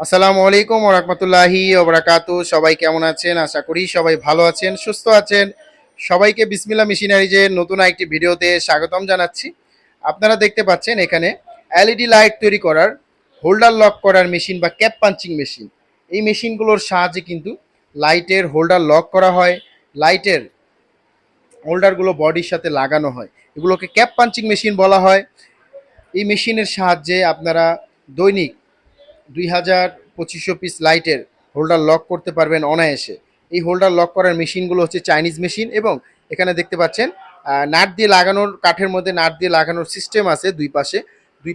আসসালামু আলাইকুম ওয়া রাহমাতুল্লাহি ওয়া বারাকাতুহু। সবাই কেমন আছেন? আশা করি সবাই ভালো আছেন, সুস্থ আছেন। সবাইকে বিসমিল্লাহ মেশিনারিজের নতুন আরেকটি ভিডিওতে স্বাগতম জানাচ্ছি। আপনারা দেখতে পাচ্ছেন এখানে এলইডি লাইট তৈরি করার হোল্ডার লক করার মেশিন বা ক্যাপ পাঞ্চিং মেশিন। এই মেশিনগুলোর সাহায্যে কিন্তু লাইটের হোল্ডার লক করা হয়, লাইটের হোল্ডারগুলো বডির সাথে লাগানো হয়। এগুলোকে ক্যাপ পাঞ্চিং মেশিন বলা হয়। এই মেশিনের সাহায্যে আপনারা দৈনিক ২,০০০-২৫০০ পিস লাইটের হোল্ডার লক করতে পারবেন অনায়াসে। এই হোল্ডার লক করার মেশিনগুলো হচ্ছে চাইনিজ মেশিন এবং এখানে দেখতে পাচ্ছেন নাট দিয়ে লাগানোর, কাঠের মধ্যে নাট দিয়ে লাগানোর সিস্টেম আছে দুই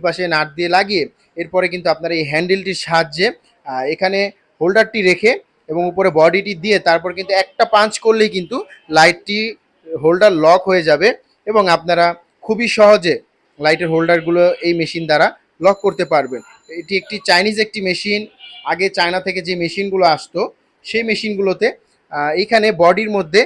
পাশে নাট দিয়ে লাগিয়ে এরপরে কিন্তু আপনারা এই হ্যান্ডেলটির সাহায্যে এখানে হোল্ডারটি রেখে এবং উপরে বডিটি দিয়ে তারপর কিন্তু একটা পাঞ্চ করলেই কিন্তু লাইটটি হোল্ডার লক হয়ে যাবে এবং আপনারা খুবই সহজে লাইটের হোল্ডারগুলো এই মেশিন দ্বারা লক করতে পারবেন। এটি একটি চাইনিজ একটি মেশিন। আগে চায়না থেকে যে মেশিনগুলো আসতো সেই মেশিনগুলোতে এইখানে বডির মধ্যে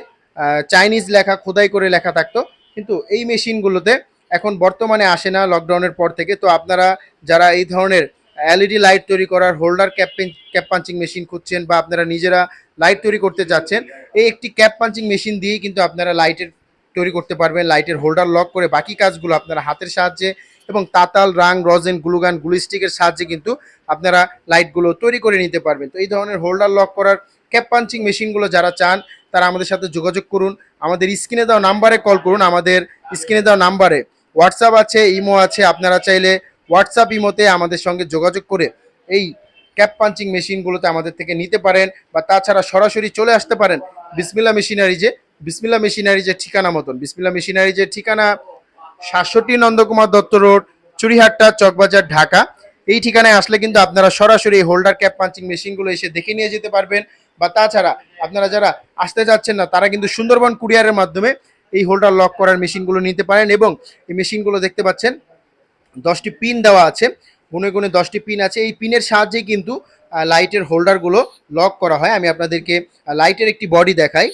চাইনিজ লেখা খোদাই করে লেখা থাকতো, কিন্তু এই মেশিনগুলোতে এখন বর্তমানে আসে না লকডাউনের পর থেকে। তো আপনারা যারা এই ধরনের এলইডি লাইট তৈরি করার হোল্ডার ক্যাপ পাঞ্চিং মেশিন খুঁজছেন বা আপনারা নিজেরা লাইট তৈরি করতে যাচ্ছেন, এই একটি ক্যাপ পাঞ্চিং মেশিন দিয়েই কিন্তু আপনারা লাইটের তৈরি করতে পারবেন। লাইটের হোল্ডার লক করে বাকি কাজগুলো আপনারা হাতের সাহায্যে এবং তাতাল, রাং, রজেন, গ্লুগান, গ্লুস্টিকের সাহায্যে কিন্তু আপনারা লাইটগুলো তৈরি করে নিতে পারবেন। তো এই ধরনের হোল্ডার লক করার ক্যাপ পাঞ্চিং মেশিনগুলো যারা চান তারা আমাদের সাথে যোগাযোগ করুন। আমাদের স্ক্রিনে দেওয়া নাম্বারে কল করুন। আমাদের স্ক্রিনে দেওয়া নাম্বারে হোয়াটসঅ্যাপ আছে, ইমো আছে। আপনারা চাইলে হোয়াটসঅ্যাপ, ইমোতে আমাদের সঙ্গে যোগাযোগ করে এই ক্যাপ পাঞ্চিং মেশিনগুলোতে আমাদের থেকে নিতে পারেন বা তাছাড়া সরাসরি চলে আসতে পারেন বিসমিল্লা মেশিনারিজের ঠিকানা মতন। বিসমিল্লা মেশিনারিজের ঠিকানা ৬৭ নন্দকুমার দত্ত রোড, চুরিহাট্টা, চকবাজার, ঢাকা। এই ঠিকানায় আসলে কিন্তু আপনারা সরাসরি হোল্ডার ক্যাপ পাঞ্চিং মেশিনগুলো এসে দেখে নিয়ে যেতে পারবেন বা তাছাড়া আপনারা যারা আসতে যাচ্ছেন না তারা কিন্তু সুন্দরবন কুরিয়ারের মাধ্যমে এই হোল্ডার লক করার মেশিনগুলো নিতে পারেন। এবং এই মেশিনগুলো দেখতে পাচ্ছেন 10টি পিন দেওয়া আছে, গুনে গুনে 10টি পিন আছে। এই পিনের সাহায্যেই কিন্তু লাইটের হোল্ডারগুলো লক করা হয়। আমি আপনাদেরকে লাইটের একটি বডি দেখাই।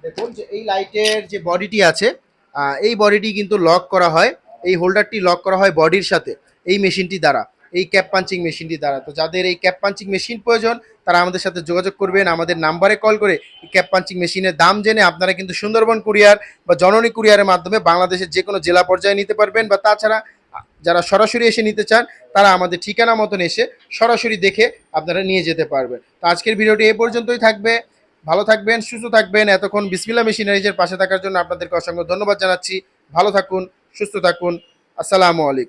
দেখুন যে এই লাইটের যে বডিটি আছে, এই বডিটি কিন্তু লক করা হয়, এই হোল্ডারটি লক করা হয় বডির সাথে এই মেশিনটি দ্বারা, এই ক্যাপ পাঞ্চিং মেশিনটি দ্বারা। তো যাদের এই ক্যাপ পাঞ্চিং মেশিন প্রয়োজন তারা আমাদের সাথে যোগাযোগ করবেন। আমাদের নাম্বারে কল করে এই ক্যাপ পাঞ্চিং মেশিনের দাম জেনে আপনারা কিন্তু সুন্দরবন কুরিয়ার বা জননী কুরিয়ারের মাধ্যমে বাংলাদেশের যে কোনো জেলা পর্যায়ে নিতে পারবেন বা তাছাড়া যারা সরাসরি এসে নিতে চান তারা আমাদের ঠিকানা মতন এসে সরাসরি দেখে আপনারা নিয়ে যেতে পারবেন। তো আজকের ভিডিওটি এই পর্যন্তই থাকবে। ভালো থাকবেন, সুস্থ থাকবেন। এতক্ষণ বিসমিল্লাহ মেশিনারিজের পাশে থাকার জন্য আপনাদেরকে অসংখ্য ধন্যবাদ জানাচ্ছি। ভালো থাকুন, সুস্থ থাকুন। আসসালামু আলাইকুম।